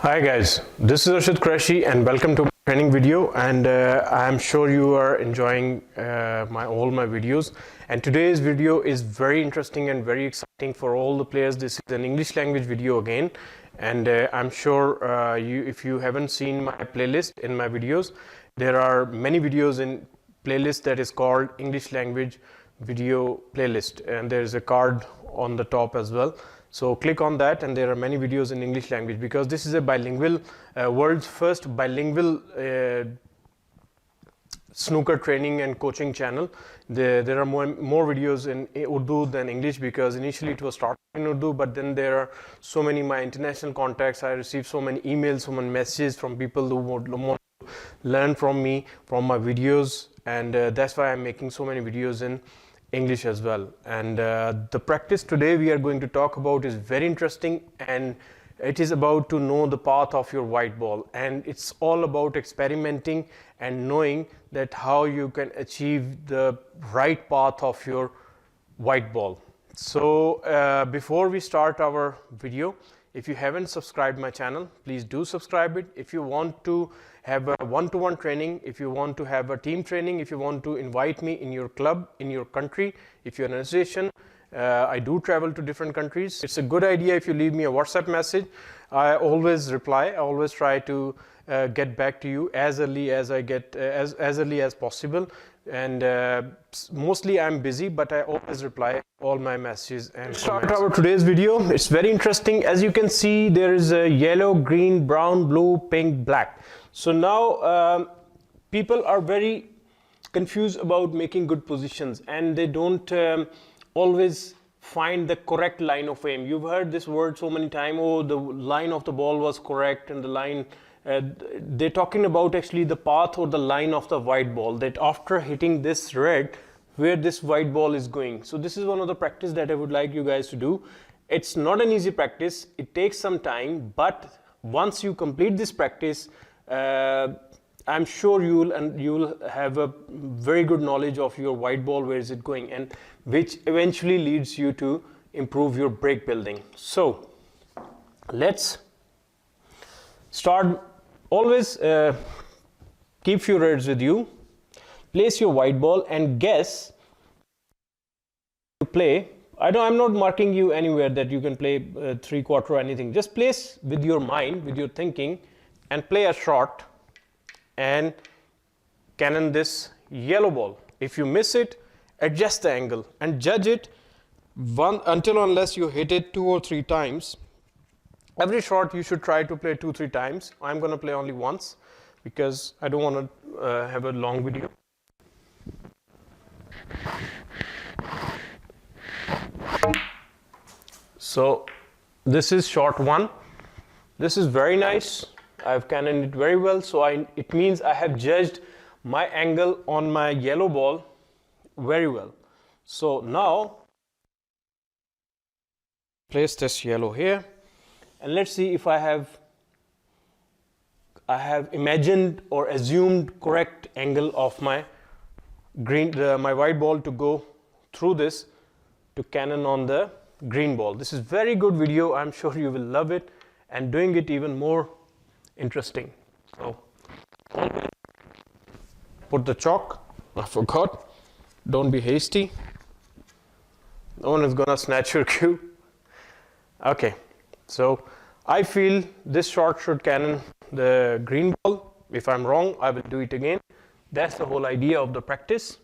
Hi guys, this is Arshad Qureshi and welcome to my training video, and I'm sure you are enjoying all my videos. And today's video is very interesting and very exciting for all the players. This is an English language video again, and I'm sure if you haven't seen my playlist in my videos, there are many videos in playlist that is called English language video playlist, and there is a card on the top as well. So click on that, and there are many videos in English language because this is a bilingual, world's first bilingual snooker training and coaching channel. There are more videos in Urdu than English because initially it was started in Urdu, but then there are so many my international contacts. I receive so many emails, so many messages from people who want to learn from me, from my videos, and that's why I'm making so many videos in English as well. And the practice today we are going to talk about is very interesting, and it is about to know the path of your white ball, and it's all about experimenting and knowing that how you can achieve the right path of your white ball. So before we start our video, if you haven't subscribed my channel, please do subscribe it. If you want to have a one-to-one training, if you want to have a team training, if you want to invite me in your club, in your country, if you're an association, I do travel to different countries. It's a good idea if you leave me a WhatsApp message. I always reply. I always try to get back to you as early as I get, as early as possible. And mostly I'm busy, but I always reply all my messages and start our today's video. It's very interesting. As you can see, there is a yellow, green, brown, blue, pink, black. So now people are very confused about making good positions, and they don't always find the correct line of aim. You've heard this word so many times. Oh, the line of the ball was correct, and the line they're talking about actually the path or the line of the white ball, that after hitting this red, where this white ball is going. So this is one of the practice that I would like you guys to do. It's not an easy practice. It takes some time, but once you complete this practice, I'm sure you'll have a very good knowledge of your white ball, where is it going, and which eventually leads you to improve your break building. So let's start. Always keep few reds with you. Place your white ball and guess to play. I'm not marking you anywhere that you can play 3/4 or anything. Just place with your mind, with your thinking, and play a shot and cannon this yellow ball. If you miss it, adjust the angle and judge it unless you hit it 2 or 3 times. Every shot you should try to play 2-3 times. I'm going to play only once because I don't want to have a long video. So this is shot 1. This is very nice. I've cannoned it very well. So it means I have judged my angle on my yellow ball very well. So now place this yellow here. And let's see if I have imagined or assumed correct angle of my my white ball to go through this to cannon on the green ball. This is very good video. I'm sure you will love it, and doing it even more interesting. So put the chalk. I forgot. Don't be hasty. No one is gonna snatch your cue. Okay. So I feel this shot should cannon the green ball. If I'm wrong, I will do it again. That's the whole idea of the practice.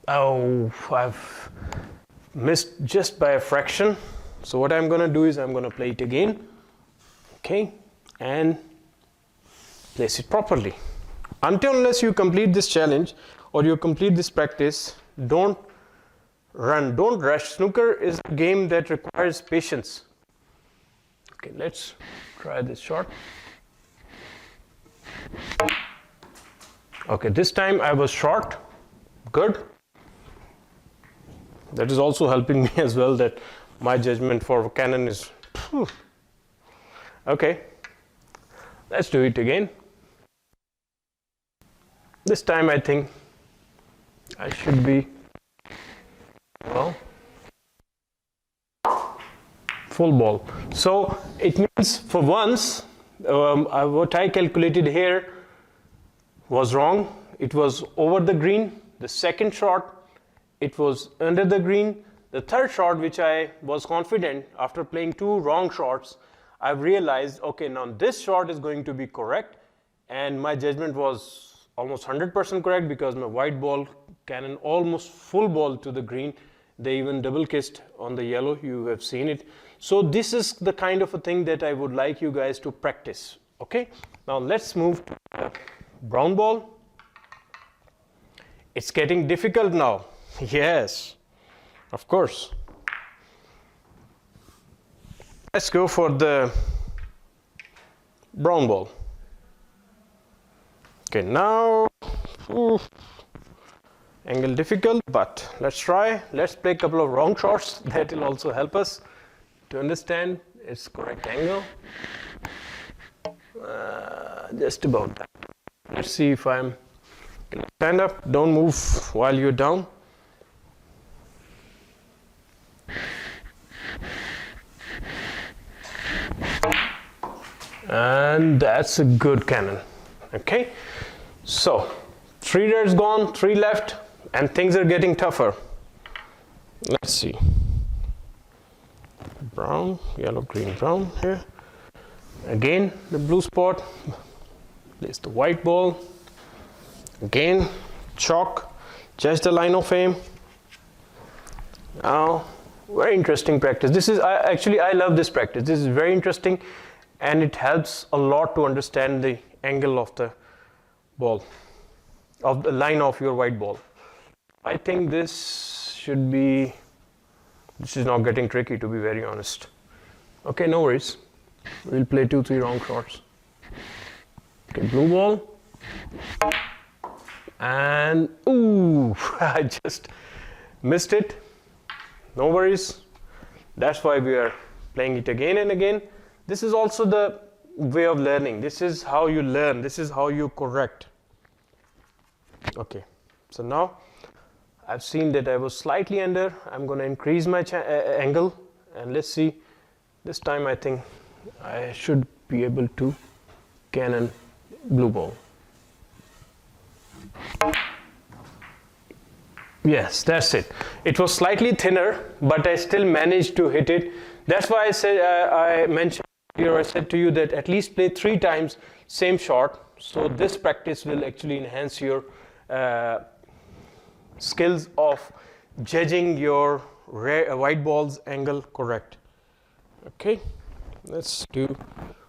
Oh, I've missed just by a fraction. So what I'm going to do is I'm going to play it again. Okay, and place it properly. Unless you complete this challenge or you complete this practice, don't run, don't rush. Snooker is a game that requires patience. Okay, let's try this shot. Okay, this time I was short. Good. That is also helping me as well, that my judgment for cannon is okay. Let's do it again. This time I think I should be, well, full ball. So it means for once, what I calculated here was wrong. It was over the green. The second shot, it was under the green. The third shot, which I was confident after playing 2 wrong shots, I've realized, okay, now this shot is going to be correct, and my judgment was almost 100% correct because my white ball cannon almost full ball to the green. They even double kissed on the yellow, you have seen it. So this is the kind of a thing that I would like you guys to practice, okay? Now let's move to the brown ball. It's getting difficult now. Yes, of course. Let's go for the brown ball. Okay, now, angle difficult, but let's try. Let's play a couple of wrong shots. That will also help us to understand its correct angle. Just about that. Let's see if I'm gonna stand up. Don't move while you're down. And that's a good cannon. Okay, so 3 reds gone, 3 left, and things are getting tougher. Let's see. Brown, yellow, green, brown here. Again, the blue spot. Place the white ball. Again, chalk. Just the line of aim. Now, very interesting practice. This is actually I love this practice. This is very interesting, and it helps a lot to understand the angle of the ball, of the line of your white ball. I think this should be, this is not getting tricky, to be very honest. Okay, no worries. We'll play 2-3 wrong shots. Okay, blue ball. And, ooh, I just missed it. No worries. That's why we are playing it again and again. This is also the way of learning. This is how you learn. This is how you correct. Okay, so now I've seen that I was slightly under. I'm going to increase my angle, and let's see. This time I think I should be able to cannon blue ball. Yes, that's it. It was slightly thinner, but I still managed to hit it. That's why I said I mentioned here, I said to you that at least play 3 times same shot. So this practice will actually enhance your skills of judging your white ball's angle correct. Okay, let's do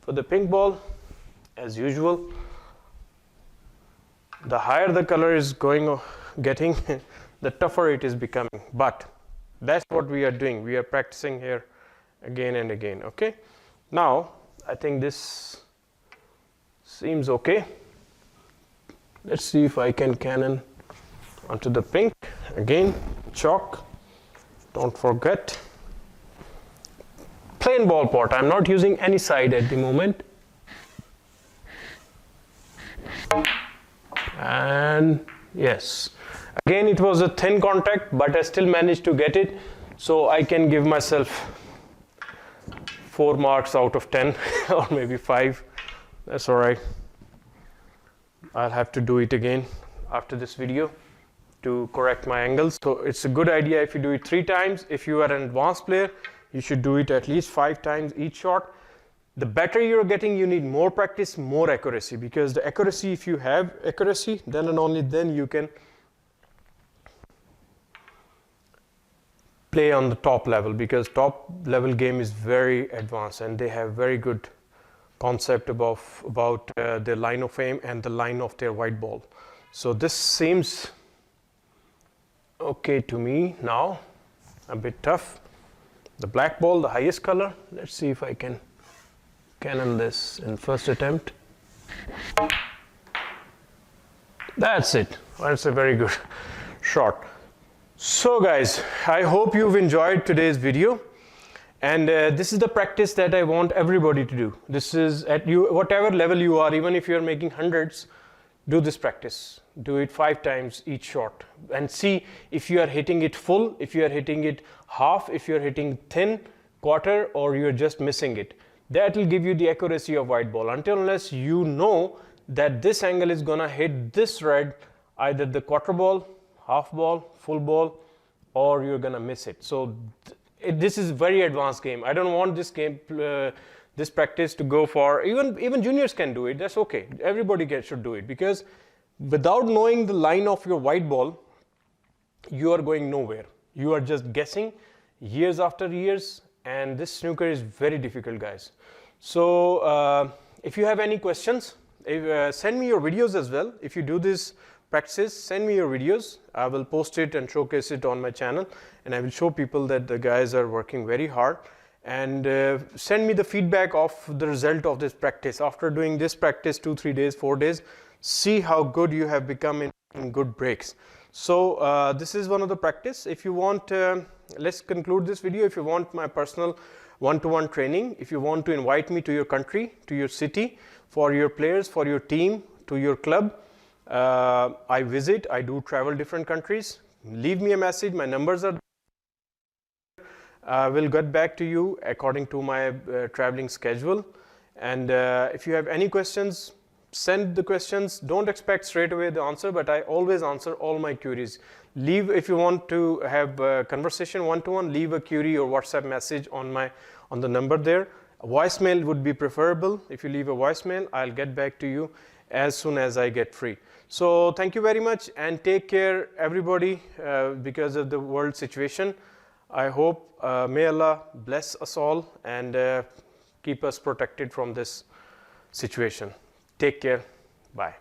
for the pink ball as usual. The higher the color is getting, the tougher it is becoming. But that's what we are doing. We are practicing here again and again. Okay. Now, I think this seems okay. Let's see if I can cannon onto the pink. Again, chalk. Don't forget. Plain ball pot. I'm not using any side at the moment. And yes. Again, it was a thin contact, but I still managed to get it. So I can give myself 4 marks out of 10 or maybe 5. That's all right. I'll have to do it again after this video to correct my angles. So it's a good idea if you do it 3 times. If you are an advanced player, you should do it at least 5 times each shot. The better you're getting, you need more practice, more accuracy, because the accuracy, if you have accuracy, then and only then you can play on the top level, because top level game is very advanced and they have very good concept about the line of aim and the line of their white ball. So this seems okay to me now, a bit tough. The black ball, the highest color. Let's see if I can cannon this in first attempt. That's it. That's a very good shot. So guys, I hope you've enjoyed today's video, and this is the practice that I want everybody to do. This is at whatever level you are, even if you're making hundreds, do this practice. Do it 5 times each shot and see if you are hitting it full, if you are hitting it half, if you're hitting thin, quarter or you're just missing it. That will give you the accuracy of white ball. Until unless you know that this angle is gonna hit this red, either the quarter ball, half ball, full ball, or you're gonna miss it. So this is very advanced game. I don't want this game, this practice to go for, even juniors can do it, that's okay. Everybody should do it, because without knowing the line of your white ball, you are going nowhere. You are just guessing years after years, and this snooker is very difficult, guys. So if you have any questions, send me your videos as well. If you do this practices, send me your videos. I will post it and showcase it on my channel, and I will show people that the guys are working very hard. And send me the feedback of the result of this practice. After doing this practice 2, 3 days, 4 days, see how good you have become in good breaks. So this is one of the practice. If you want, let's conclude this video. If you want my personal one-to-one training, if you want to invite me to your country, to your city, for your players, for your team, to your club, I do travel different countries. Leave me a message, my numbers are there. I will get back to you according to my traveling schedule. And if you have any questions, send the questions. Don't expect straight away the answer, but I always answer all my queries. If you want to have a conversation one-to-one, leave a query or WhatsApp message on the number there. A voicemail would be preferable. If you leave a voicemail, I'll get back to you as soon as I get free. So thank you very much, and take care everybody, because of the world situation. I hope may Allah bless us all and keep us protected from this situation. Take care. Bye.